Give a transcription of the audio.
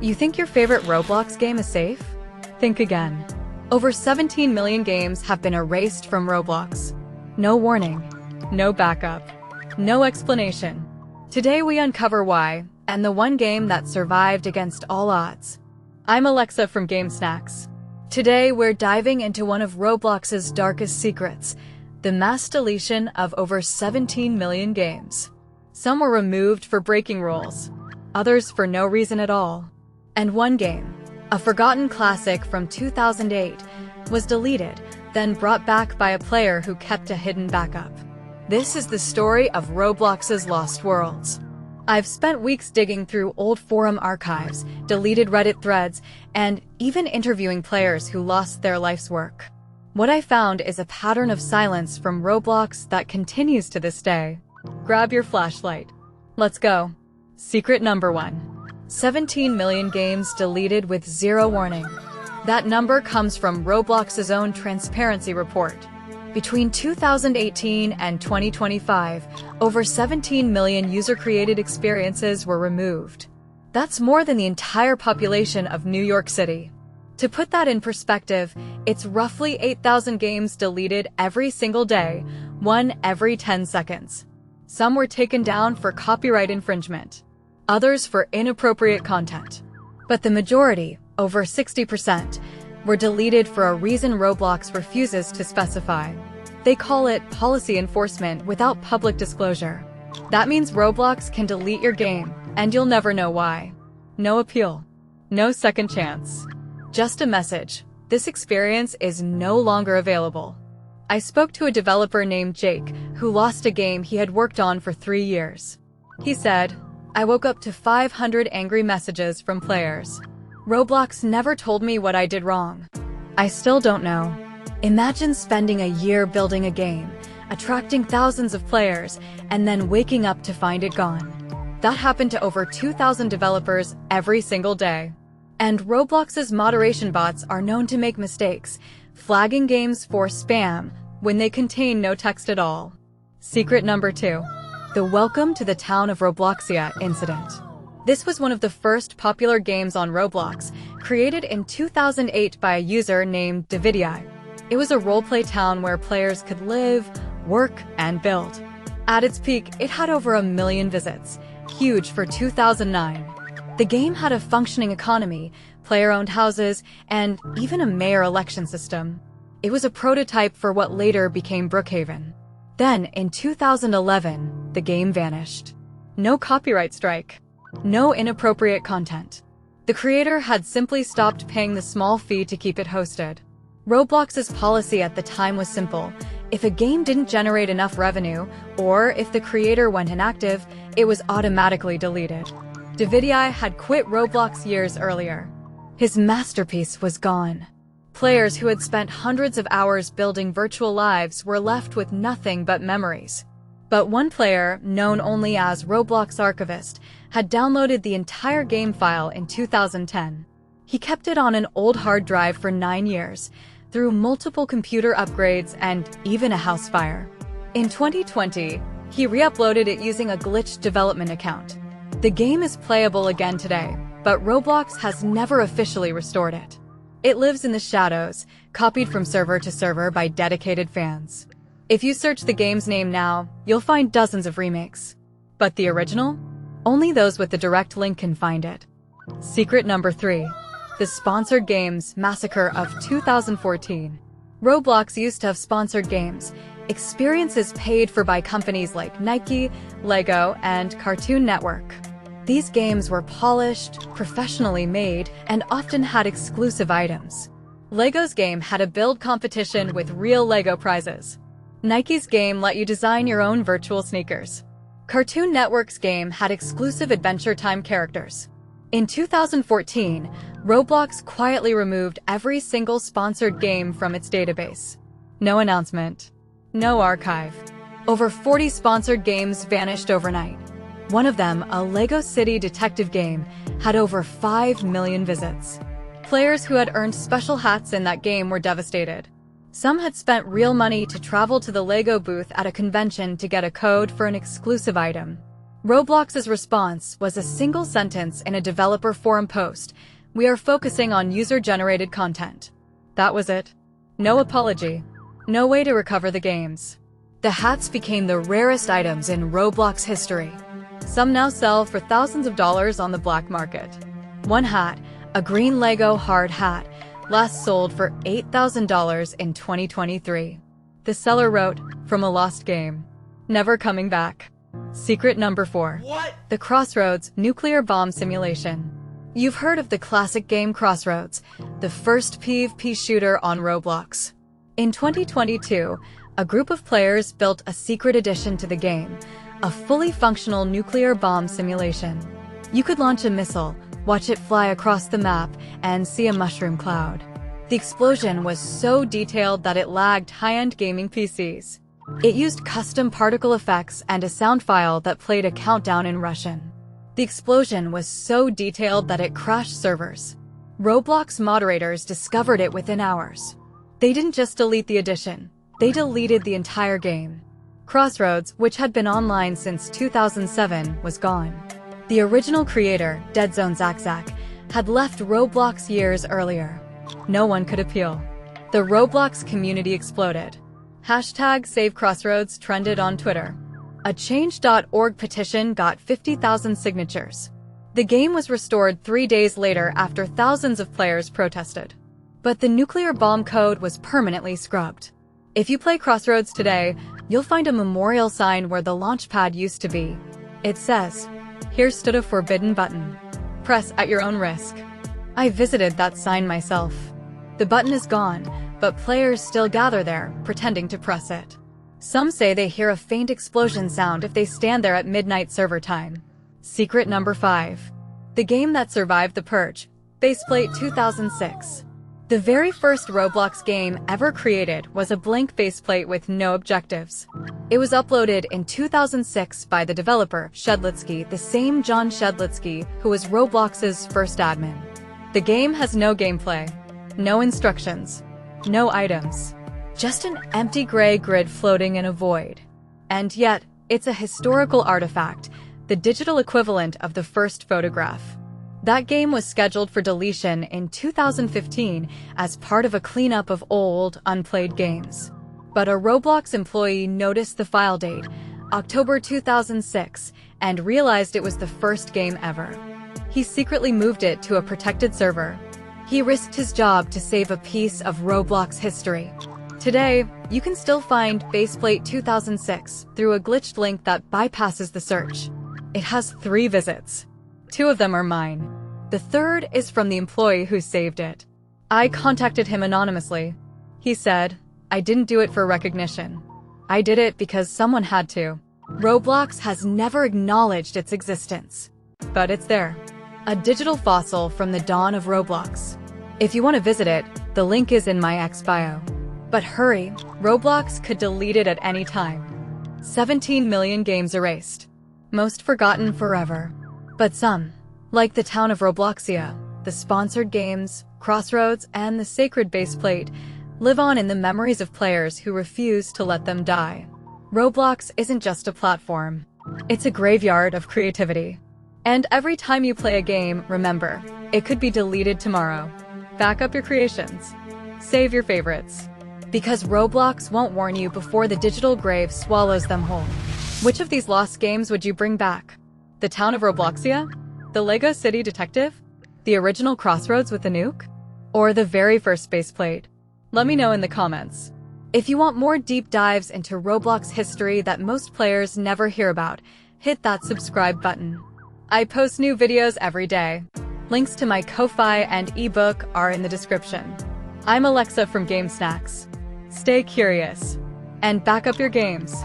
You think your favorite Roblox game is safe? Think again. Over 17 million games have been erased from Roblox. No warning, no backup, no explanation. Today we uncover why, and the one game that survived against all odds. I'm Alexa from Game Snacks. Today we're diving into one of Roblox's darkest secrets, the mass deletion of over 17 million games. Some were removed for breaking rules, others for no reason at all. And one game, a forgotten classic from 2008, was deleted, then brought back by a player who kept a hidden backup. This is the story of Roblox's lost worlds. I've spent weeks digging through old forum archives, deleted Reddit threads, and even interviewing players who lost their life's work. What I found is a pattern of silence from Roblox that continues to this day. Grab your flashlight. Let's go. Secret number 1. 17 million games deleted with zero warning. That number comes from Roblox's own transparency report. Between 2018 and 2025, over 17 million user-created experiences were removed. That's more than the entire population of New York City. To put that in perspective, it's roughly 8,000 games deleted every single day, one every 10 seconds. Some were taken down for copyright infringement, others for inappropriate content. But the majority, over 60%, were deleted for a reason Roblox refuses to specify. They call it policy enforcement without public disclosure. That means Roblox can delete your game, and you'll never know why. No appeal. No second chance. Just a message. This experience is no longer available. I spoke to a developer named Jake, who lost a game he had worked on for 3 years. He said, "I woke up to 500 angry messages from players. Roblox never told me what I did wrong. I still don't know." Imagine spending a year building a game, attracting thousands of players, and then waking up to find it gone. That happened to over 2,000 developers every single day. And Roblox's moderation bots are known to make mistakes, flagging games for spam when they contain no text at all. Secret number 2. The Welcome to the Town of Robloxia incident. This was one of the first popular games on Roblox, created in 2008 by a user named Davidii. It was a roleplay town where players could live, work, and build. At its peak, it had over 1 million visits, huge for 2009. The game had a functioning economy, player-owned houses, and even a mayor election system. It was a prototype for what later became Brookhaven. Then, in 2011, the game vanished. No copyright strike. No inappropriate content. The creator had simply stopped paying the small fee to keep it hosted. Roblox's policy at the time was simple. If a game didn't generate enough revenue, or if the creator went inactive, it was automatically deleted. Davidii had quit Roblox years earlier. His masterpiece was gone. Players who had spent hundreds of hours building virtual lives were left with nothing but memories. But one player, known only as Roblox Archivist, had downloaded the entire game file in 2010. He kept it on an old hard drive for 9 years, through multiple computer upgrades and even a house fire. In 2020, he re-uploaded it using a glitched development account. The game is playable again today, but Roblox has never officially restored it. It lives in the shadows, copied from server to server by dedicated fans. If you search the game's name now, you'll find dozens of remakes. But the original? Only those with the direct link can find it. Secret number 3. The Sponsored Games Massacre of 2014. Roblox used to have sponsored games, experiences paid for by companies like Nike, Lego, and Cartoon Network. These games were polished, professionally made, and often had exclusive items. Lego's game had a build competition with real Lego prizes. Nike's game let you design your own virtual sneakers. Cartoon Network's game had exclusive Adventure Time characters. In 2014, Roblox quietly removed every single sponsored game from its database. No announcement. No archive. Over 40 sponsored games vanished overnight. One of them, a Lego City detective game, had over 5 million visits. Players who had earned special hats in that game were devastated. Some had spent real money to travel to the Lego booth at a convention to get a code for an exclusive item. Roblox's response was a single sentence in a developer forum post: "We are focusing on user-generated content." That was it. No apology. No way to recover the games. The hats became the rarest items in Roblox history. Some now sell for thousands of dollars on the black market. One hat, a green Lego hard hat, last sold for $8,000 in 2023. The seller wrote, "From a lost game. Never coming back." Secret number 4. What? The Crossroads nuclear bomb simulation. You've heard of the classic game Crossroads, the first PvP shooter on Roblox. In 2022, a group of players built a secret addition to the game, a fully functional nuclear bomb simulation. You could launch a missile, watch it fly across the map, and see a mushroom cloud. The explosion was so detailed that it lagged high-end gaming PCs. It used custom particle effects and a sound file that played a countdown in Russian. The explosion was so detailed that it crashed servers. Roblox moderators discovered it within hours. They didn't just delete the addition, they deleted the entire game. Crossroads, which had been online since 2007, was gone. The original creator, Deadzone Zach, had left Roblox years earlier. No one could appeal. The Roblox community exploded. Hashtag #SaveCrossroads trended on Twitter. A Change.org petition got 50,000 signatures. The game was restored 3 days later after thousands of players protested. But the nuclear bomb code was permanently scrubbed. If you play Crossroads today, you'll find a memorial sign where the launch pad used to be. It says, "Here stood a forbidden button. Press at your own risk." I visited that sign myself. The button is gone, but players still gather there, pretending to press it. Some say they hear a faint explosion sound if they stand there at midnight server time. Secret number 5. The game that survived the purge, Faceplate 2006. The very first Roblox game ever created was a blank faceplate with no objectives. It was uploaded in 2006 by the developer, Shedlitsky, the same John Shedlitsky who was Roblox's first admin. The game has no gameplay, no instructions, no items, just an empty gray grid floating in a void. And yet, it's a historical artifact, the digital equivalent of the first photograph. That game was scheduled for deletion in 2015 as part of a cleanup of old, unplayed games. But a Roblox employee noticed the file date, October 2006, and realized it was the first game ever. He secretly moved it to a protected server. He risked his job to save a piece of Roblox history. Today, you can still find Faceplate 2006 through a glitched link that bypasses the search. It has 3 visits. 2 of them are mine. The third is from the employee who saved it. I contacted him anonymously. He said, "I didn't do it for recognition. I did it because someone had to." Roblox has never acknowledged its existence. But it's there. A digital fossil from the dawn of Roblox. If you want to visit it, the link is in my X bio. But hurry, Roblox could delete it at any time. 17 million games erased. Most forgotten forever. But some, like the town of Robloxia, the sponsored games, Crossroads, and the sacred baseplate, live on in the memories of players who refuse to let them die. Roblox isn't just a platform. It's a graveyard of creativity. And every time you play a game, remember, it could be deleted tomorrow. Back up your creations. Save your favorites. Because Roblox won't warn you before the digital grave swallows them whole. Which of these lost games would you bring back? The town of Robloxia? The Lego City Detective? The original Crossroads with the nuke? Or the very first baseplate? Let me know in the comments. If you want more deep dives into Roblox history that most players never hear about, hit that subscribe button. I post new videos every day. Links to my Ko-Fi and eBook are in the description. I'm Alexa from Game Snacks. Stay curious and back up your games.